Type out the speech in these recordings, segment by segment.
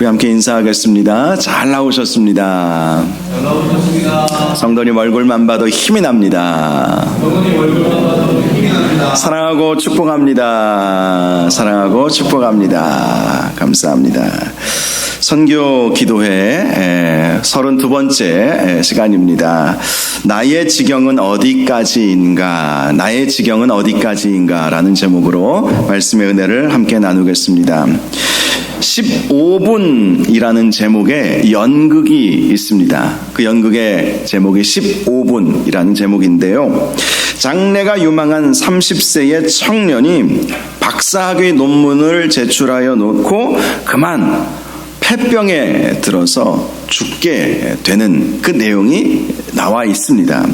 우리 함께 인사하겠습니다. 잘 나오셨습니다. 잘 나오셨습니다. 성도님 얼굴만 봐도 힘이 납니다. 성도님 얼굴만 봐도 힘이 납니다. 사랑하고 축복합니다. 사랑하고 축복합니다. 감사합니다. 선교 기도회 32번째 시간입니다. 나의 지경은 어디까지인가? 나의 지경은 어디까지인가? 라는 제목으로 말씀의 은혜를 함께 나누겠습니다. 15분이라는 제목의 연극이 있습니다. 그 연극의 제목이 15분이라는 제목인데요. 장래가 유망한 30세의 청년이 박사학위 논문을 제출하여 놓고 그만 폐병에 들어서 죽게 되는 그 내용이 나와 있습니다.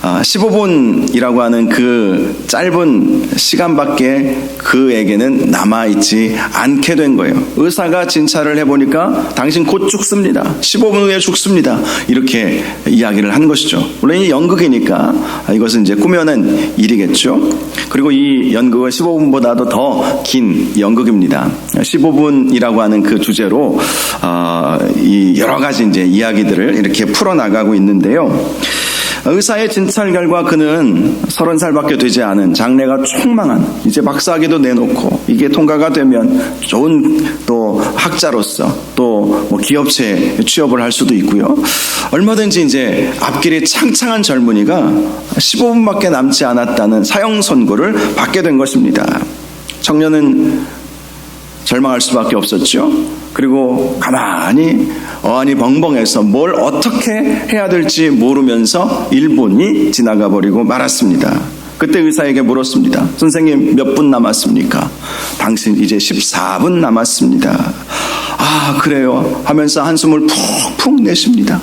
15분이라고 하는 그 짧은 시간밖에 그에게는 남아있지 않게 된 거예요. 의사가 진찰을 해보니까 당신 곧 죽습니다. 15분 후에 죽습니다. 이렇게 이야기를 한 것이죠. 물론 이 연극이니까 이것은 이제 꾸며낸 일이겠죠. 그리고 이 연극은 15분보다도 더 긴 연극입니다. 15분이라고 하는 그 주제로 이 여러 가지 이제 이야기들을 이렇게 풀어나가고 있는데요. 의사의 진찰 결과 그는 30살밖에 되지 않은 장래가 촉망한 이제 박사학위도 내놓고 이게 통과가 되면 좋은 또 학자로서 또 뭐 기업체에 취업을 할 수도 있고요. 얼마든지 이제 앞길이 창창한 젊은이가 15분밖에 남지 않았다는 사형 선고를 받게 된 것입니다. 청년은 절망할 수밖에 없었죠. 그리고 가만히 어안이 벙벙해서 뭘 어떻게 해야 될지 모르면서 1분이 지나가 버리고 말았습니다. 그때 의사에게 물었습니다. 선생님 몇 분 남았습니까? 당신 이제 14분 남았습니다. 아 그래요 하면서 한숨을 푹푹 내쉽니다.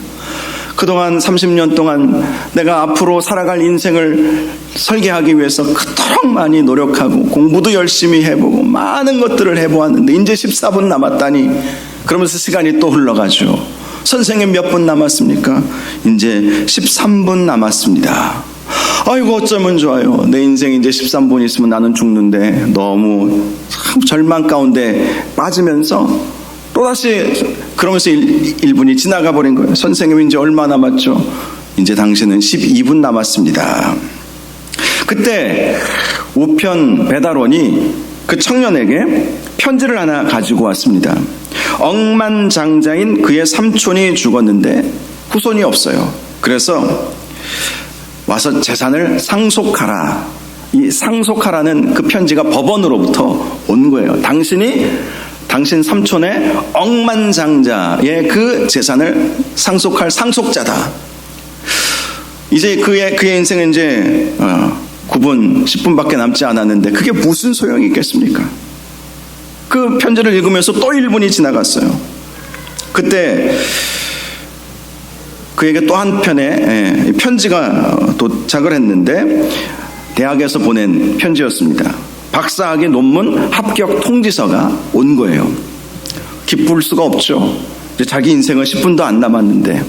그동안 30년 동안 내가 앞으로 살아갈 인생을 설계하기 위해서 그토록 많이 노력하고 공부도 열심히 해보고 많은 것들을 해보았는데 이제 14분 남았다니 그러면서 시간이 또 흘러가죠. 선생님 몇 분 남았습니까? 이제 13분 남았습니다. 아이고 어쩌면 좋아요. 내 인생 이제 13분 있으면 나는 죽는데 너무 참 절망 가운데 빠지면서 또다시 그러면서 1분이 지나가 버린 거예요. 선생님 이제 얼마 남았죠? 이제 당신은 12분 남았습니다. 그때 우편 배달원이 그 청년에게 편지를 하나 가지고 왔습니다. 억만장자인 그의 삼촌이 죽었는데 후손이 없어요. 그래서 와서 재산을 상속하라. 이 상속하라는 그 편지가 법원으로부터 온 거예요. 당신 삼촌의 억만장자의 그 재산을 상속할 상속자다. 이제 그의 인생은 이제 9분, 10분밖에 남지 않았는데 그게 무슨 소용이 있겠습니까? 그 편지를 읽으면서 또 1분이 지나갔어요. 그때 그에게 또 한편의 편지가 도착을 했는데 대학에서 보낸 편지였습니다. 박사학위 논문 합격 통지서가 온 거예요. 기쁠 수가 없죠. 이제 자기 인생은 10분도 안 남았는데.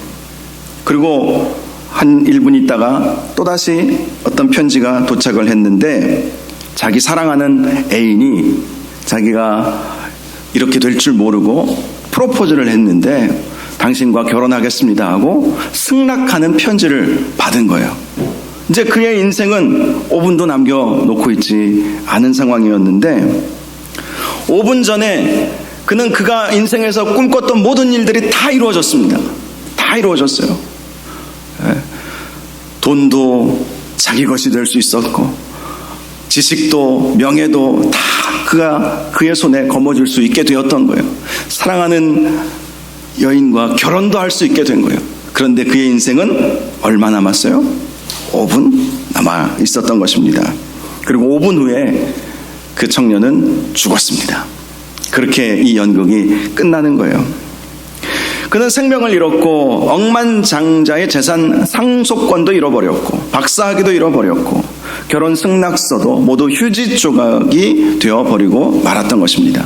그리고 한 1분 있다가 또다시 어떤 편지가 도착을 했는데 자기 사랑하는 애인이 자기가 이렇게 될 줄 모르고 프로포즈를 했는데 당신과 결혼하겠습니다 하고 승낙하는 편지를 받은 거예요. 이제 그의 인생은 5분도 남겨놓고 있지 않은 상황이었는데 5분 전에 그가 인생에서 꿈꿨던 모든 일들이 다 이루어졌습니다. 다 이루어졌어요. 돈도 자기 것이 될 수 있었고 지식도 명예도 다 그의 손에 거머쥘 수 있게 되었던 거예요. 사랑하는 여인과 결혼도 할 수 있게 된 거예요. 그런데 그의 인생은 얼마 남았어요? 5분 남아 있었던 것입니다. 그리고 5분 후에 그 청년은 죽었습니다. 그렇게 이 연극이 끝나는 거예요. 그는 생명을 잃었고 억만장자의 재산 상속권도 잃어버렸고 박사학위도 잃어버렸고 결혼 승낙서도 모두 휴지 조각이 되어버리고 말았던 것입니다.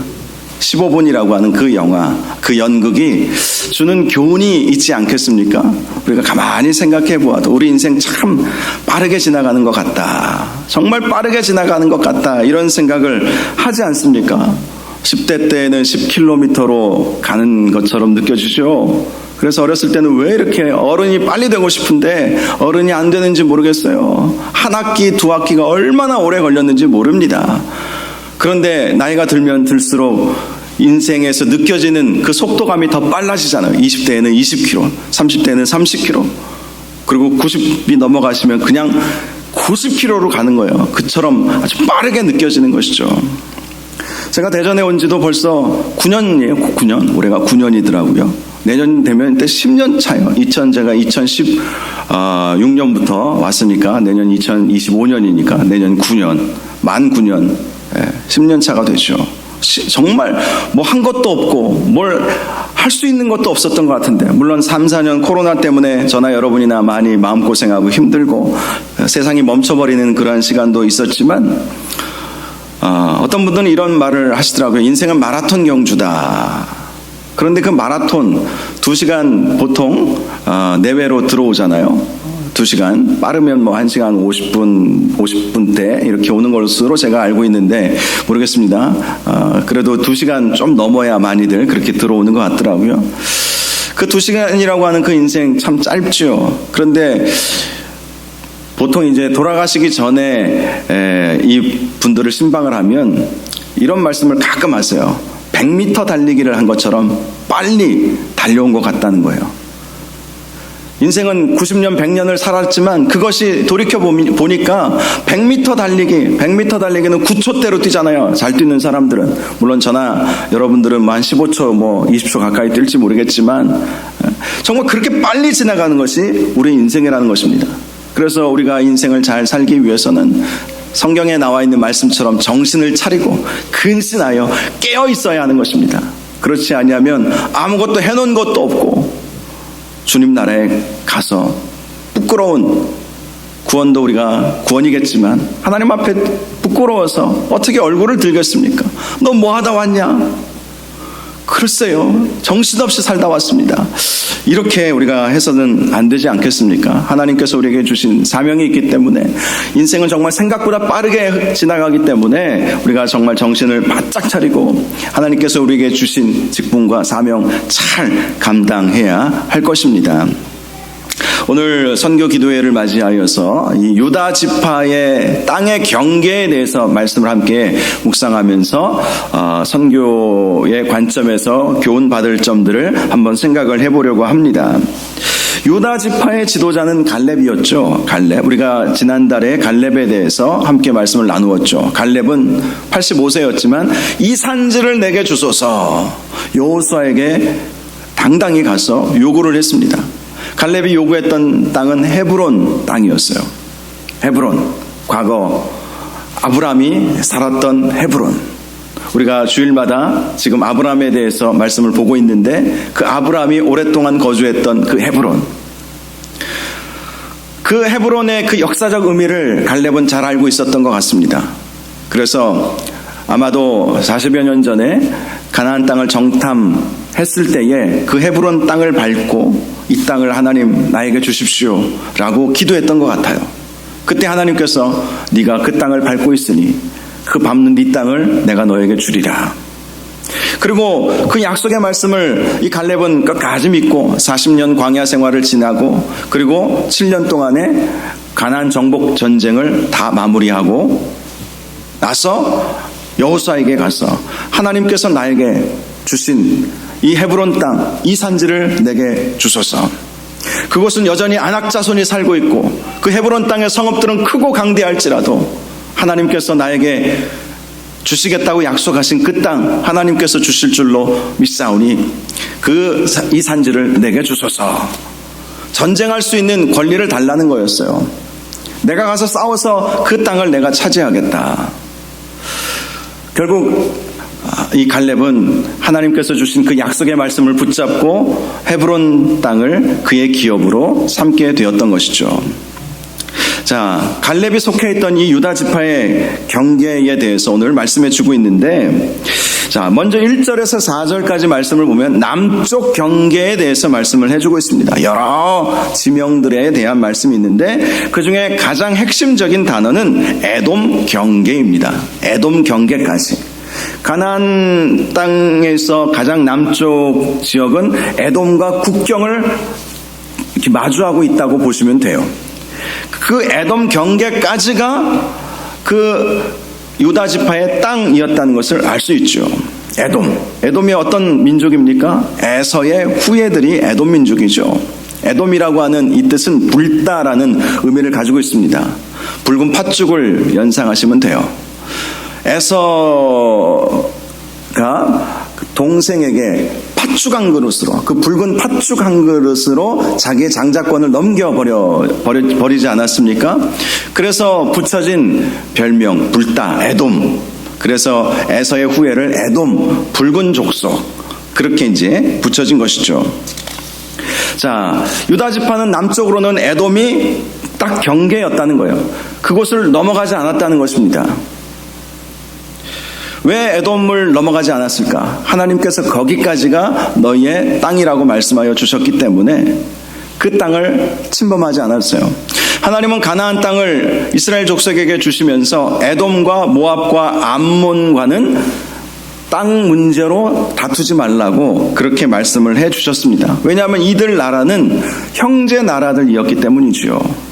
15분이라고 하는 그 영화, 그 연극이 주는 교훈이 있지 않겠습니까? 우리가 가만히 생각해 보아도 우리 인생 참 빠르게 지나가는 것 같다. 정말 빠르게 지나가는 것 같다. 이런 생각을 하지 않습니까? 10대 때는 10km로 가는 것처럼 느껴지죠. 그래서 어렸을 때는 왜 이렇게 어른이 빨리 되고 싶은데 어른이 안 되는지 모르겠어요. 한 학기, 두 학기가 얼마나 오래 걸렸는지 모릅니다. 그런데 나이가 들면 들수록 인생에서 느껴지는 그 속도감이 더 빨라지잖아요. 20대에는 20km, 30대에는 30km, 그리고 90이 넘어가시면 그냥 90km로 가는 거예요. 그처럼 아주 빠르게 느껴지는 것이죠. 제가 대전에 온 지도 벌써 9년이에요. 9년. 올해가 9년이더라고요. 내년 되면 때 10년 차요. 제가 2016년부터 왔으니까 내년 2025년이니까 내년 9년, 만 9년, 10년 차가 되죠. 정말 뭐 한 것도 없고 뭘 할 수 있는 것도 없었던 것 같은데, 물론 3, 4년 코로나 때문에 저나 여러분이나 많이 마음고생하고 힘들고 세상이 멈춰버리는 그러한 시간도 있었지만, 어떤 분들은 이런 말을 하시더라고요. 인생은 마라톤 경주다. 그런데 그 마라톤 2시간 보통 내외로 들어오잖아요. 2시간, 빠르면 뭐 1시간 50분대 이렇게 오는 것으로 제가 알고 있는데 모르겠습니다. 그래도 2시간 좀 넘어야 많이들 그렇게 들어오는 것 같더라고요. 그 2시간이라고 하는 그 인생 참 짧죠. 그런데 보통 이제 돌아가시기 전에 이 분들을 신방을 하면 이런 말씀을 가끔 하세요. 100m 달리기를 한 것처럼 빨리 달려온 것 같다는 거예요. 인생은 90년, 100년을 살았지만 그것이 돌이켜보니까 100m 달리기는 9초대로 뛰잖아요. 잘 뛰는 사람들은. 물론 저나 여러분들은 뭐 한 15초, 20초 가까이 뛸지 모르겠지만 정말 그렇게 빨리 지나가는 것이 우리 인생이라는 것입니다. 그래서 우리가 인생을 잘 살기 위해서는 성경에 나와 있는 말씀처럼 정신을 차리고 근신하여 깨어 있어야 하는 것입니다. 그렇지 아니하면 아무것도 해놓은 것도 없고 주님 나라에 가서 부끄러운 구원도 우리가 구원이겠지만 하나님 앞에 부끄러워서 어떻게 얼굴을 들겠습니까? 너 뭐 하다 왔냐? 글쎄요, 정신없이 살다 왔습니다. 이렇게 우리가 해서는 안 되지 않겠습니까? 하나님께서 우리에게 주신 사명이 있기 때문에, 인생은 정말 생각보다 빠르게 지나가기 때문에 우리가 정말 정신을 바짝 차리고 하나님께서 우리에게 주신 직분과 사명 잘 감당해야 할 것입니다. 오늘 선교 기도회를 맞이하여서 이 유다 지파의 땅의 경계에 대해서 말씀을 함께 묵상하면서 선교의 관점에서 교훈 받을 점들을 한번 생각을 해보려고 합니다. 유다 지파의 지도자는 갈렙이었죠. 갈렙. 우리가 지난달에 갈렙에 대해서 함께 말씀을 나누었죠. 갈렙은 85세였지만 이 산지를 내게 주소서 여호수아에게 당당히 가서 요구를 했습니다. 갈렙이 요구했던 땅은 헤브론 땅이었어요. 헤브론, 과거 아브라함이 살았던 헤브론. 우리가 주일마다 지금 아브라함에 대해서 말씀을 보고 있는데 그 아브라함이 오랫동안 거주했던 그 헤브론. 그 헤브론의 그 역사적 의미를 갈렙은 잘 알고 있었던 것 같습니다. 그래서 아마도 40여 년 전에 가나안 땅을 정탐했을 때에 그 헤브론 땅을 밟고 이 땅을 하나님 나에게 주십시오 라고 기도했던 것 같아요. 그때 하나님께서 네가 그 땅을 밟고 있으니 그 밟는 네 땅을 내가 너에게 주리라. 그리고 그 약속의 말씀을 이 갈렙은 끝까지 믿고 40년 광야 생활을 지나고 그리고 7년 동안의 가나안 정복 전쟁을 다 마무리하고 나서 여호수아에게 가서 하나님께서 나에게 주신 이 헤브론 땅, 이 산지를 내게 주소서. 그곳은 여전히 아낙 자손이 살고 있고 그 헤브론 땅의 성읍들은 크고 강대할지라도 하나님께서 나에게 주시겠다고 약속하신 그 땅 하나님께서 주실 줄로 믿사오니 이 산지를 내게 주소서. 전쟁할 수 있는 권리를 달라는 거였어요. 내가 가서 싸워서 그 땅을 내가 차지하겠다. 결국 이 갈렙은 하나님께서 주신 그 약속의 말씀을 붙잡고 헤브론 땅을 그의 기업으로 삼게 되었던 것이죠. 자, 갈렙이 속해 있던 이 유다 지파의 경계에 대해서 오늘 말씀해 주고 있는데, 자, 먼저 1절에서 4절까지 말씀을 보면 남쪽 경계에 대해서 말씀을 해주고 있습니다. 여러 지명들에 대한 말씀이 있는데 그 중에 가장 핵심적인 단어는 에돔 경계입니다. 에돔 경계까지. 가나안 땅에서 가장 남쪽 지역은 에돔과 국경을 이렇게 마주하고 있다고 보시면 돼요. 그 에돔 경계까지가 그 유다 지파의 땅이었다는 것을 알 수 있죠. 에돔이 어떤 민족입니까? 에서의 후예들이 에돔 민족이죠. 에돔이라고 하는 이 뜻은 붉다라는 의미를 가지고 있습니다. 붉은 팥죽을 연상하시면 돼요. 에서가 동생에게 팥죽 한 그릇으로, 그 붉은 팥죽 한 그릇으로 자기의 장자권을 넘겨버리지 않았습니까? 그래서 붙여진 별명 붉다, 에돔. 그래서 에서의 후예를 에돔, 붉은 족속, 그렇게 이제 붙여진 것이죠. 자, 유다 지파는 남쪽으로는 에돔이 딱 경계였다는 거예요. 그곳을 넘어가지 않았다는 것입니다. 왜 에돔을 넘어가지 않았을까? 하나님께서 거기까지가 너희의 땅이라고 말씀하여 주셨기 때문에 그 땅을 침범하지 않았어요. 하나님은 가나안 땅을 이스라엘 족속에게 주시면서 에돔과 모압과 암몬과는 땅 문제로 다투지 말라고 그렇게 말씀을 해 주셨습니다. 왜냐하면 이들 나라는 형제 나라들이었기 때문이지요.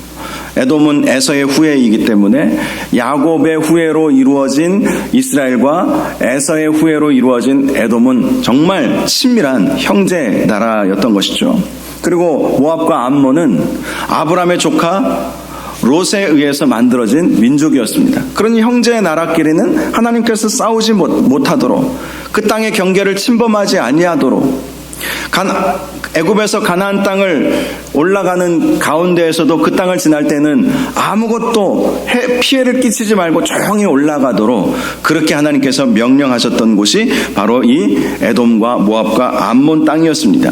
에돔은 에서의 후예이기 때문에 야곱의 후예로 이루어진 이스라엘과 에서의 후예로 이루어진 에돔은 정말 친밀한 형제 나라였던 것이죠. 그리고 모압과 암몬은 아브라함의 조카 롯에 의해서 만들어진 민족이었습니다. 그러니 형제 나라끼리는 하나님께서 싸우지 못하도록, 그 땅의 경계를 침범하지 아니하도록, 애굽에서 가나안 땅을 올라가는 가운데에서도 그 땅을 지날 때는 아무것도 피해를 끼치지 말고 조용히 올라가도록 그렇게 하나님께서 명령하셨던 곳이 바로 이 에돔과 모압과 암몬 땅이었습니다.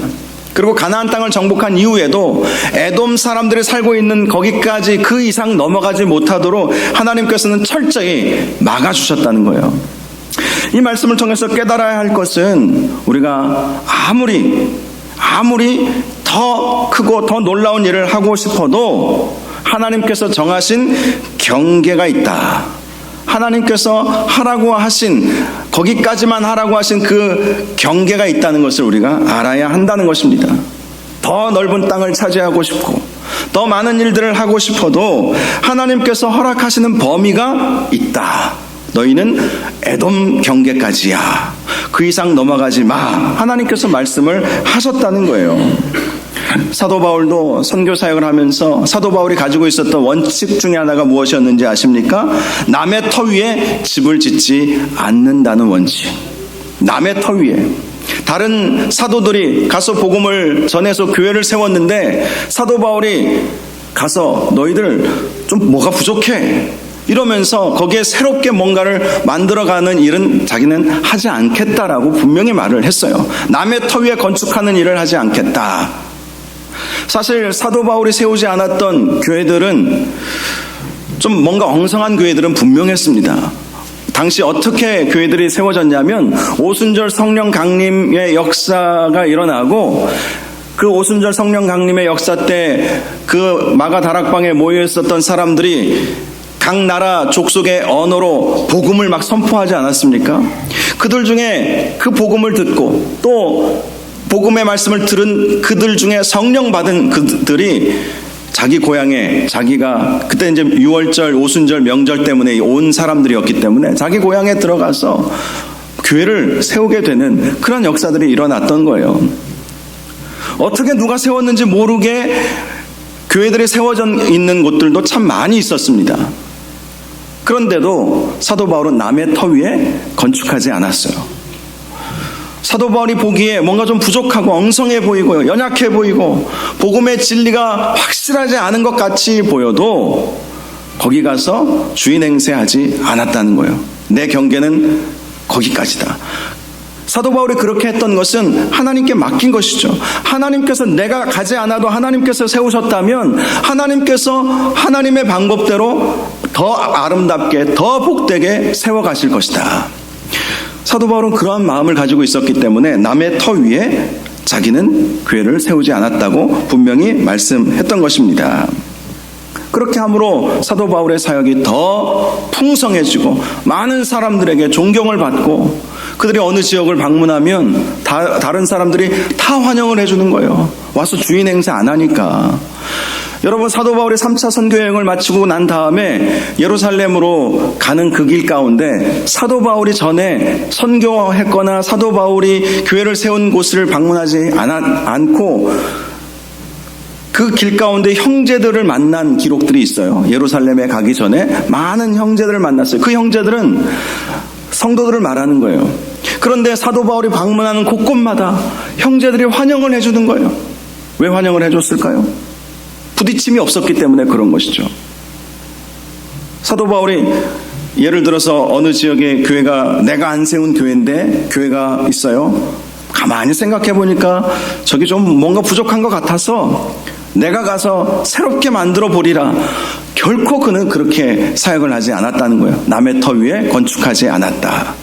그리고 가나안 땅을 정복한 이후에도 에돔 사람들이 살고 있는 거기까지 그 이상 넘어가지 못하도록 하나님께서는 철저히 막아주셨다는 거예요. 이 말씀을 통해서 깨달아야 할 것은 우리가 아무리 더 크고 더 놀라운 일을 하고 싶어도 하나님께서 정하신 경계가 있다. 하나님께서 하라고 하신, 거기까지만 하라고 하신 그 경계가 있다는 것을 우리가 알아야 한다는 것입니다. 더 넓은 땅을 차지하고 싶고 더 많은 일들을 하고 싶어도 하나님께서 허락하시는 범위가 있다. 너희는 에돔 경계까지야. 그 이상 넘어가지 마. 하나님께서 말씀을 하셨다는 거예요. 사도 바울도 선교 사역을 하면서 사도 바울이 가지고 있었던 원칙 중에 하나가 무엇이었는지 아십니까? 남의 터 위에 집을 짓지 않는다는 원칙. 남의 터 위에. 다른 사도들이 가서 복음을 전해서 교회를 세웠는데 사도 바울이 가서 너희들 좀 뭐가 부족해 이러면서 거기에 새롭게 뭔가를 만들어가는 일은 자기는 하지 않겠다라고 분명히 말을 했어요. 남의 터 위에 건축하는 일을 하지 않겠다. 사실 사도 바울이 세우지 않았던 교회들은 좀 뭔가 엉성한 교회들은 분명했습니다. 당시 어떻게 교회들이 세워졌냐면 오순절 성령 강림의 역사가 일어나고 그 오순절 성령 강림의 역사 때 그 마가 다락방에 모여 있었던 사람들이 각 나라 족속의 언어로 복음을 막 선포하지 않았습니까? 그들 중에 그 복음을 듣고 또 복음의 말씀을 들은 그들 중에 성령 받은 그들이 자기 고향에, 자기가 그때 이제 유월절, 오순절, 명절 때문에 온 사람들이었기 때문에 자기 고향에 들어가서 교회를 세우게 되는 그런 역사들이 일어났던 거예요. 어떻게 누가 세웠는지 모르게 교회들이 세워져 있는 곳들도 참 많이 있었습니다. 그런데도 사도 바울은 남의 터 위에 건축하지 않았어요. 사도 바울이 보기에 뭔가 좀 부족하고 엉성해 보이고 연약해 보이고 복음의 진리가 확실하지 않은 것 같이 보여도 거기 가서 주인 행세하지 않았다는 거예요. 내 경계는 거기까지다. 사도 바울이 그렇게 했던 것은 하나님께 맡긴 것이죠. 하나님께서 내가 가지 않아도 하나님께서 세우셨다면 하나님께서 하나님의 방법대로 더 아름답게 더 복되게 세워가실 것이다. 사도 바울은 그러한 마음을 가지고 있었기 때문에 남의 터 위에 자기는 교회를 세우지 않았다고 분명히 말씀했던 것입니다. 그렇게 함으로 사도 바울의 사역이 더 풍성해지고 많은 사람들에게 존경을 받고 그들이 어느 지역을 방문하면 다른 사람들이 다 환영을 해주는 거예요. 와서 주인 행세 안 하니까. 여러분, 사도 바울이 3차 선교 여행을 마치고 난 다음에 예루살렘으로 가는 그 길 가운데 사도 바울이 전에 선교했거나 사도 바울이 교회를 세운 곳을 방문하지 않고 그 길 가운데 형제들을 만난 기록들이 있어요. 예루살렘에 가기 전에 많은 형제들을 만났어요. 그 형제들은 성도들을 말하는 거예요. 그런데 사도 바울이 방문하는 곳곳마다 형제들이 환영을 해주는 거예요. 왜 환영을 해줬을까요? 부딪힘이 없었기 때문에 그런 것이죠. 사도 바울이 예를 들어서 어느 지역에 교회가 내가 안 세운 교회인데 교회가 있어요. 가만히 생각해 보니까 저기 좀 뭔가 부족한 것 같아서 내가 가서 새롭게 만들어 보리라. 결코 그는 그렇게 사역을 하지 않았다는 거예요. 남의 터 위에 건축하지 않았다.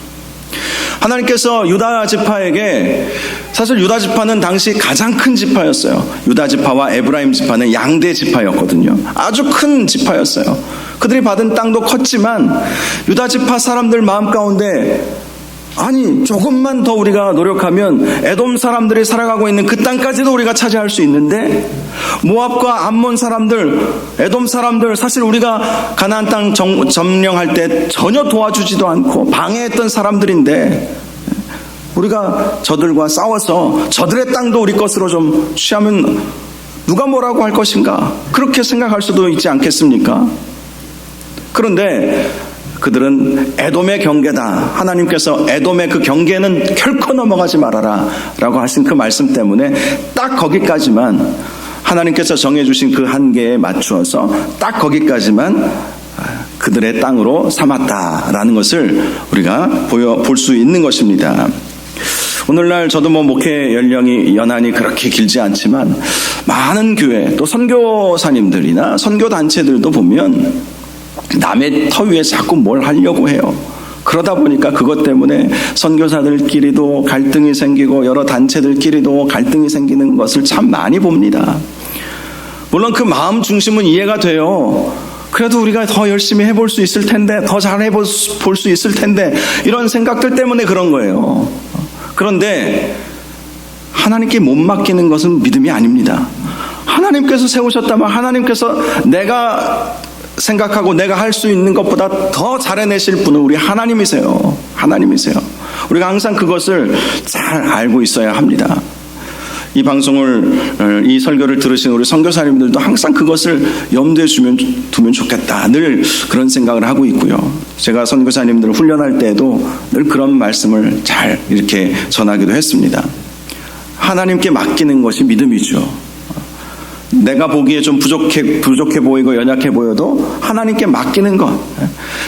하나님께서 유다 지파에게, 사실 유다 지파는 당시 가장 큰 지파였어요. 유다 지파와 에브라임 지파는 양대 지파였거든요. 아주 큰 지파였어요. 그들이 받은 땅도 컸지만 유다 지파 사람들 마음 가운데 아니 조금만 더 우리가 노력하면 에돔 사람들이 살아가고 있는 그 땅까지도 우리가 차지할 수 있는데, 모압과 암몬 사람들, 에돔 사람들, 사실 우리가 가나안 땅 점령할 때 전혀 도와주지도 않고 방해했던 사람들인데 우리가 저들과 싸워서 저들의 땅도 우리 것으로 좀 취하면 누가 뭐라고 할 것인가, 그렇게 생각할 수도 있지 않겠습니까? 그런데 그들은 에돔의 경계다. 하나님께서 에돔의 그 경계는 결코 넘어가지 말아라 라고 하신 그 말씀 때문에 딱 거기까지만, 하나님께서 정해주신 그 한계에 맞추어서 딱 거기까지만 그들의 땅으로 삼았다라는 것을 우리가 볼 수 있는 것입니다. 오늘날 저도 목회 연한이 그렇게 길지 않지만 많은 교회 또 선교사님들이나 선교단체들도 보면 남의 터 위에 자꾸 뭘 하려고 해요. 그러다 보니까 그것 때문에 선교사들끼리도 갈등이 생기고 여러 단체들끼리도 갈등이 생기는 것을 참 많이 봅니다. 물론 그 마음 중심은 이해가 돼요. 그래도 우리가 더 열심히 해볼 수 있을 텐데, 더 잘 해볼 수 있을 텐데, 이런 생각들 때문에 그런 거예요. 그런데 하나님께 못 맡기는 것은 믿음이 아닙니다. 하나님께서 세우셨다면 하나님께서 내가 생각하고 내가 할 수 있는 것보다 더 잘해내실 분은 우리 하나님이세요. 하나님이세요. 우리가 항상 그것을 잘 알고 있어야 합니다. 이 방송을, 이 설교를 들으신 우리 선교사님들도 항상 그것을 염두에 두면 좋겠다, 늘 그런 생각을 하고 있고요. 제가 선교사님들을 훈련할 때에도 늘 그런 말씀을 잘 이렇게 전하기도 했습니다. 하나님께 맡기는 것이 믿음이죠. 내가 보기에 좀 부족해 보이고 연약해 보여도 하나님께 맡기는 것.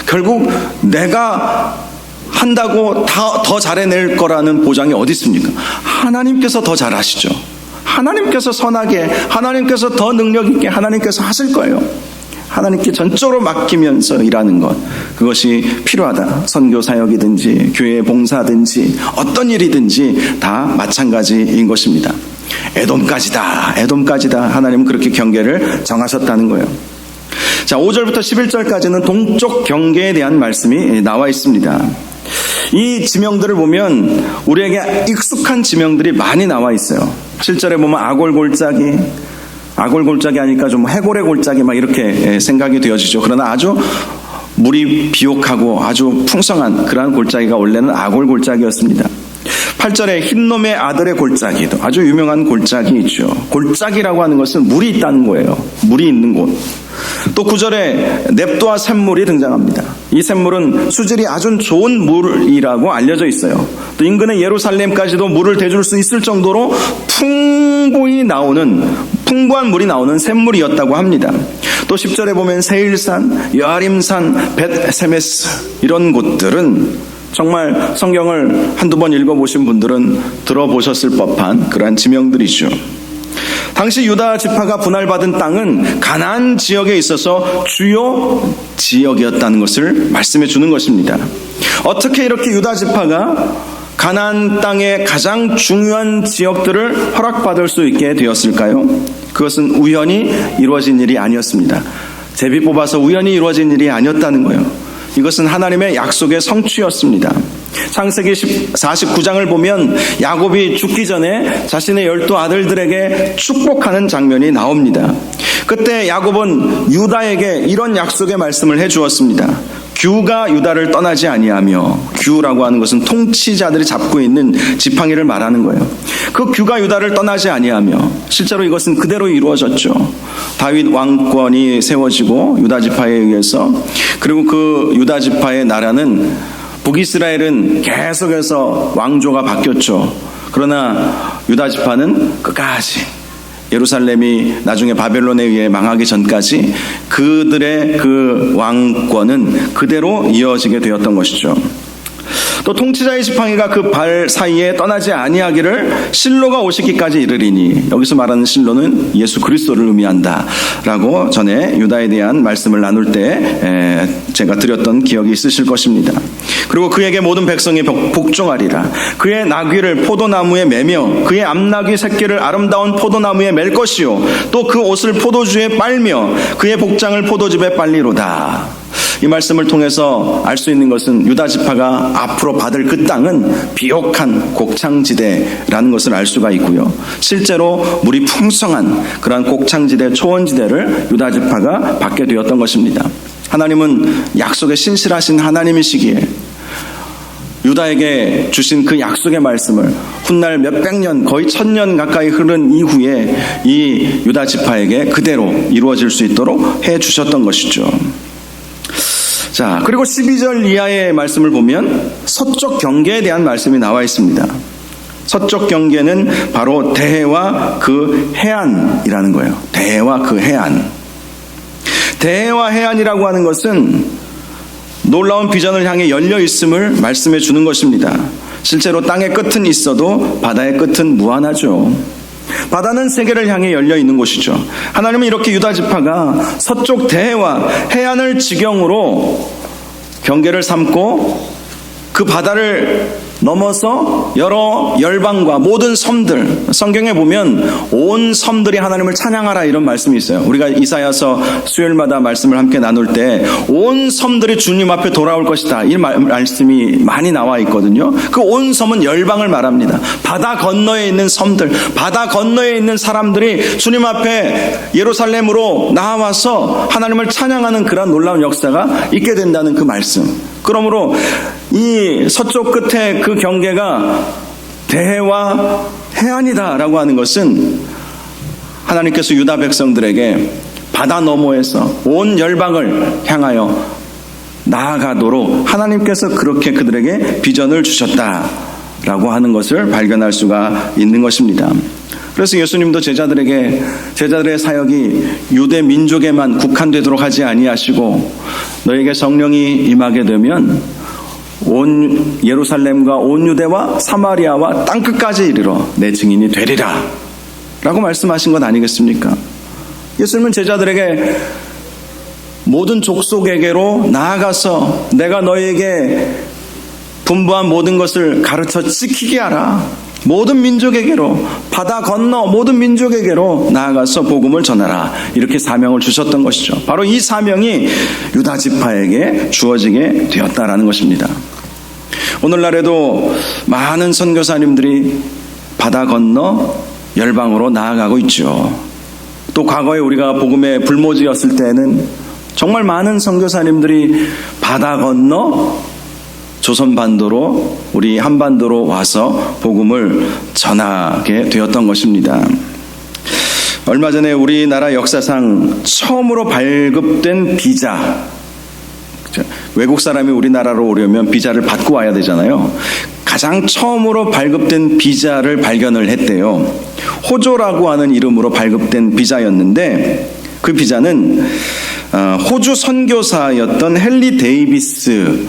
결국 내가 한다고 더 잘해낼 거라는 보장이 어디 있습니까? 하나님께서 더 잘하시죠. 하나님께서 선하게, 하나님께서 더 능력 있게 하나님께서 하실 거예요. 하나님께 전적으로 맡기면서 일하는 것, 그것이 필요하다. 선교 사역이든지 교회 봉사든지 어떤 일이든지 다 마찬가지인 것입니다. 에돔까지다, 에돔까지다. 하나님은 그렇게 경계를 정하셨다는 거예요. 자, 5절부터 11절까지는 동쪽 경계에 대한 말씀이 나와 있습니다. 이 지명들을 보면 우리에게 익숙한 지명들이 많이 나와 있어요. 7절에 보면 아골골짜기 하니까 좀 해골의 골짜기 막 이렇게 생각이 되어지죠. 그러나 아주 물이 비옥하고 아주 풍성한 그러한 골짜기가 원래는 아골골짜기였습니다. 8절에 흰놈의 아들의 골짜기도 아주 유명한 골짜기 있죠. 골짜기라고 하는 것은 물이 있다는 거예요. 물이 있는 곳. 또 9절에 넵도와 샘물이 등장합니다. 이 샘물은 수질이 아주 좋은 물이라고 알려져 있어요. 또 인근의 예루살렘까지도 물을 대줄 수 있을 정도로 풍부한 물이 나오는 샘물이었다고 합니다. 또 10절에 보면 세일산, 여아림산, 벳세메스, 이런 곳들은 정말 성경을 한두 번 읽어보신 분들은 들어보셨을 법한 그러한 지명들이죠. 당시 유다 지파가 분할받은 땅은 가나안 지역에 있어서 주요 지역이었다는 것을 말씀해 주는 것입니다. 어떻게 이렇게 유다 지파가 가나안 땅의 가장 중요한 지역들을 허락받을 수 있게 되었을까요? 그것은 우연히 이루어진 일이 아니었습니다. 제비 뽑아서 우연히 이루어진 일이 아니었다는 거예요. 이것은 하나님의 약속의 성취였습니다. 창세기 49장을 보면 야곱이 죽기 전에 자신의 12 아들들에게 축복하는 장면이 나옵니다. 그때 야곱은 유다에게 이런 약속의 말씀을 해주었습니다. 규가 유다를 떠나지 아니하며, 규라고 하는 것은 통치자들이 잡고 있는 지팡이를 말하는 거예요. 그 규가 유다를 떠나지 아니하며, 실제로 이것은 그대로 이루어졌죠. 다윗 왕권이 세워지고 유다 지파에 의해서, 그리고 그 유다 지파의 나라는, 북이스라엘은 계속해서 왕조가 바뀌었죠. 그러나 유다 지파는 끝까지, 예루살렘이 나중에 바벨론에 의해 망하기 전까지 그들의 그 왕권은 그대로 이어지게 되었던 것이죠. 또 통치자의 지팡이가 그 발 사이에 떠나지 아니하기를 실로가 오시기까지 이르리니, 여기서 말하는 실로는 예수 그리스도를 의미한다라고 전에 유다에 대한 말씀을 나눌 때 제가 드렸던 기억이 있으실 것입니다. 그리고 그에게 모든 백성이 복종하리라. 그의 나귀를 포도나무에 매며 그의 암나귀 새끼를 아름다운 포도나무에 맬 것이요, 또 그 옷을 포도주에 빨며 그의 복장을 포도즙에 빨리로다. 이 말씀을 통해서 알 수 있는 것은 유다 지파가 앞으로 받을 그 땅은 비옥한 곡창지대라는 것을 알 수가 있고요. 실제로 물이 풍성한 그러한 곡창지대, 초원지대를 유다 지파가 받게 되었던 것입니다. 하나님은 약속에 신실하신 하나님이시기에 유다에게 주신 그 약속의 말씀을 훗날 몇백 년, 거의 1000년 가까이 흐른 이후에 이 유다 지파에게 그대로 이루어질 수 있도록 해 주셨던 것이죠. 자, 그리고 12절 이하의 말씀을 보면 서쪽 경계에 대한 말씀이 나와 있습니다. 서쪽 경계는 바로 대해와 그 해안이라는 거예요. 대해와 그 해안. 대해와 해안이라고 하는 것은 놀라운 비전을 향해 열려 있음을 말씀해 주는 것입니다. 실제로 땅의 끝은 있어도 바다의 끝은 무한하죠. 바다는 세계를 향해 열려 있는 곳이죠. 하나님은 이렇게 유다 지파가 서쪽 대해와 해안을 지경으로 경계를 삼고 그 바다를 넘어서 여러 열방과 모든 섬들, 성경에 보면 온 섬들이 하나님을 찬양하라 이런 말씀이 있어요. 우리가 이사야서 수요일마다 말씀을 함께 나눌 때 온 섬들이 주님 앞에 돌아올 것이다, 이 말씀이 많이 나와 있거든요. 그 온 섬은 열방을 말합니다. 바다 건너에 있는 섬들, 바다 건너에 있는 사람들이 주님 앞에 예루살렘으로 나와서 하나님을 찬양하는 그런 놀라운 역사가 있게 된다는 그 말씀. 그러므로 이 서쪽 끝에 그 경계가 대해와 해안이다라고 하는 것은 하나님께서 유다 백성들에게 바다 너머에서 온 열방을 향하여 나아가도록 하나님께서 그렇게 그들에게 비전을 주셨다라고 하는 것을 발견할 수가 있는 것입니다. 그래서 예수님도 제자들의 사역이 유대 민족에만 국한되도록 하지 아니하시고 너에게 성령이 임하게 되면 온 예루살렘과 온 유대와 사마리아와 땅끝까지 이르러 내 증인이 되리라 라고 말씀하신 것 아니겠습니까? 예수님은 제자들에게 모든 족속에게로 나아가서 내가 너희에게 분부한 모든 것을 가르쳐 지키게 하라, 모든 민족에게로, 바다 건너 모든 민족에게로 나아가서 복음을 전하라, 이렇게 사명을 주셨던 것이죠. 바로 이 사명이 유다 지파에게 주어지게 되었다라는 것입니다. 오늘날에도 많은 선교사님들이 바다 건너 열방으로 나아가고 있죠. 또 과거에 우리가 복음의 불모지였을 때는 정말 많은 선교사님들이 바다 건너 조선반도로, 우리 한반도로 와서 복음을 전하게 되었던 것입니다. 얼마 전에 우리나라 역사상 처음으로 발급된 비자, 외국 사람이 우리나라로 오려면 비자를 받고 와야 되잖아요. 가장 처음으로 발급된 비자를 발견을 했대요. 호조라고 하는 이름으로 발급된 비자였는데, 그 비자는 호주 선교사였던 헨리 데이비스가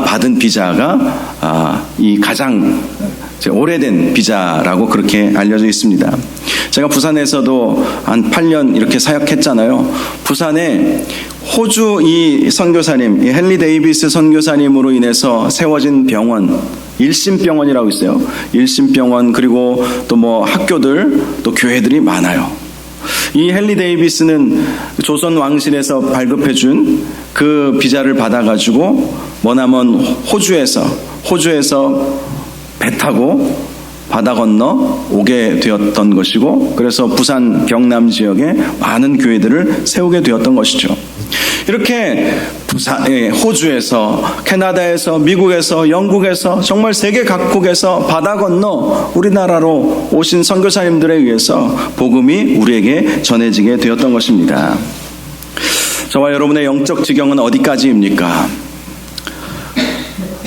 받은 비자가 이 가장 오래된 비자라고 그렇게 알려져 있습니다. 제가 부산에서도 한 8년 이렇게 사역했잖아요. 부산에 호주 이 선교사님, 이 헨리 데이비스 선교사님으로 인해서 세워진 병원, 일심병원이라고 있어요. 일심병원, 그리고 또 뭐 학교들, 또 교회들이 많아요. 이 헨리 데이비스는 조선 왕실에서 발급해준 그 비자를 받아가지고 머나먼 호주에서 배 타고 바다 건너 오게 되었던 것이고, 그래서 부산 경남 지역에 많은 교회들을 세우게 되었던 것이죠. 이렇게 호주에서, 캐나다에서, 미국에서, 영국에서, 정말 세계 각국에서 바다 건너 우리나라로 오신 선교사님들에 의해서 복음이 우리에게 전해지게 되었던 것입니다. 저와 여러분의 영적 지경은 어디까지입니까?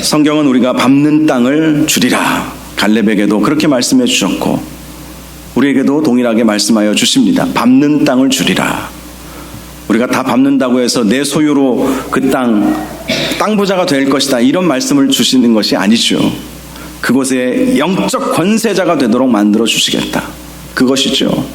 성경은 우리가 밟는 땅을 주리라, 갈렙에게도 그렇게 말씀해 주셨고 우리에게도 동일하게 말씀하여 주십니다. 밟는 땅을 주리라. 우리가 다 밟는다고 해서 내 소유로 그 땅 부자가 될 것이다, 이런 말씀을 주시는 것이 아니죠. 그곳에 영적 권세자가 되도록 만들어 주시겠다, 그것이죠.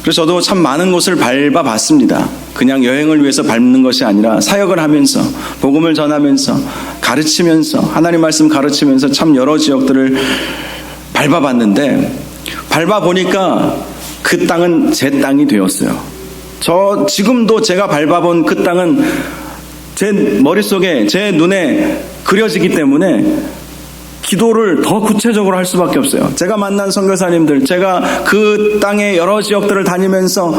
그래서 저도 참 많은 곳을 밟아봤습니다. 그냥 여행을 위해서 밟는 것이 아니라 사역을 하면서, 복음을 전하면서, 가르치면서, 하나님 말씀 가르치면서 참 여러 지역들을 밟아봤는데, 밟아보니까 그 땅은 제 땅이 되었어요. 지금도 제가 밟아본 그 땅은 제 머릿속에, 제 눈에 그려지기 때문에 기도를 더 구체적으로 할 수밖에 없어요. 제가 만난 선교사님들, 제가 그 땅의 여러 지역들을 다니면서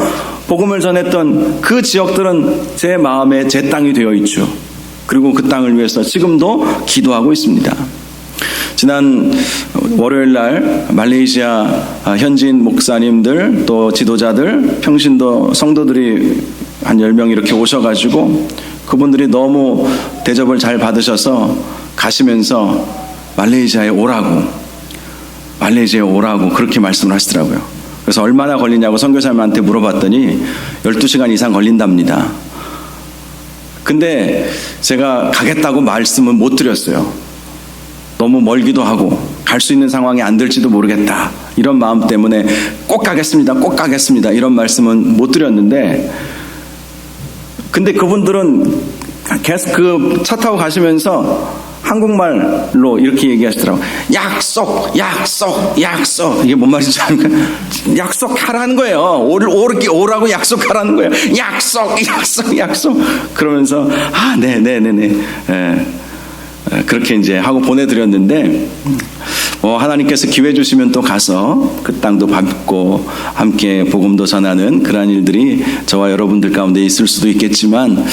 복음을 전했던 그 지역들은 제 마음에 제 땅이 되어 있죠. 그리고 그 땅을 위해서 지금도 기도하고 있습니다. 지난 월요일 날 말레이시아 현지인 목사님들, 또 지도자들, 평신도 성도들이 한 10명 이렇게 오셔가지고 그분들이 너무 대접을 잘 받으셔서 가시면서 말레이시아에 오라고 그렇게 말씀을 하시더라고요. 그래서 얼마나 걸리냐고 선교사님한테 물어봤더니 12시간 이상 걸린답니다. 근데 제가 가겠다고 말씀은 못 드렸어요. 너무 멀기도 하고 갈 수 있는 상황이 안 될지도 모르겠다, 이런 마음 때문에 꼭 가겠습니다 이런 말씀은 못 드렸는데, 근데 그분들은 계속 그 차 타고 가시면서 한국말로 이렇게 얘기하시더라고요. 약속. 이게 뭔 말인지 아닙니까? 약속하라는 거예요. 오라고 약속하라는 거예요. 약속. 그러면서 네네네네. 그렇게 이제 하고 보내드렸는데, 하나님께서 기회 주시면 또 가서 그 땅도 밟고 함께 복음도 전하는 그러한 일들이 저와 여러분들 가운데 있을 수도 있겠지만,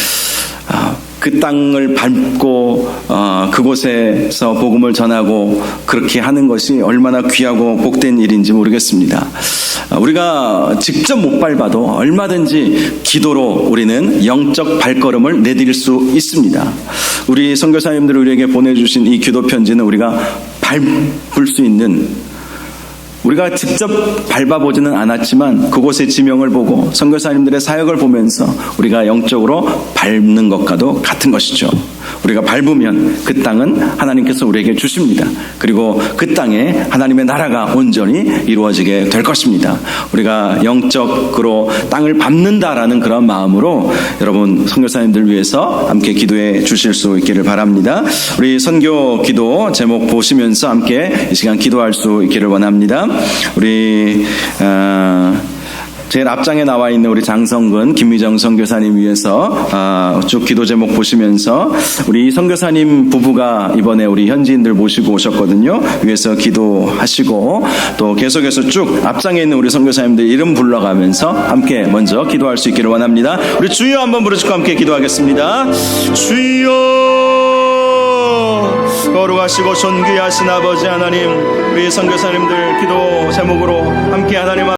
그 땅을 밟고 그곳에서 복음을 전하고 그렇게 하는 것이 얼마나 귀하고 복된 일인지 모르겠습니다. 우리가 직접 못 밟아도 얼마든지 기도로 우리는 영적 발걸음을 내딜 수 있습니다. 우리 선교사님들이 우리에게 보내주신 이 기도 편지는 우리가 밟을 수 있는, 우리가 직접 밟아보지는 않았지만 그곳의 지명을 보고 선교사님들의 사역을 보면서 우리가 영적으로 밟는 것과도 같은 것이죠. 우리가 밟으면 그 땅은 하나님께서 우리에게 주십니다. 그리고 그 땅에 하나님의 나라가 온전히 이루어지게 될 것입니다. 우리가 영적으로 땅을 밟는다라는 그런 마음으로 여러분 선교사님들 위해서 함께 기도해 주실 수 있기를 바랍니다. 우리 선교 기도 제목 보시면서 함께 이 시간 기도할 수 있기를 원합니다. 우리 제일 앞장에 나와 있는 우리 장성근, 김미정 선교사님 위해서 쭉 기도 제목 보시면서, 우리 선교사님 부부가 이번에 우리 현지인들 모시고 오셨거든요. 위해서 기도하시고, 또 계속해서 쭉 앞장에 있는 우리 선교사님들 이름 불러가면서 함께 먼저 기도할 수 있기를 원합니다. 우리 주여 한번 부르시고 함께 기도하겠습니다. 주여, 거룩하시고 존귀하신 아버지 하나님, 우리 선교사님들 기도 제목으로 함께 하나님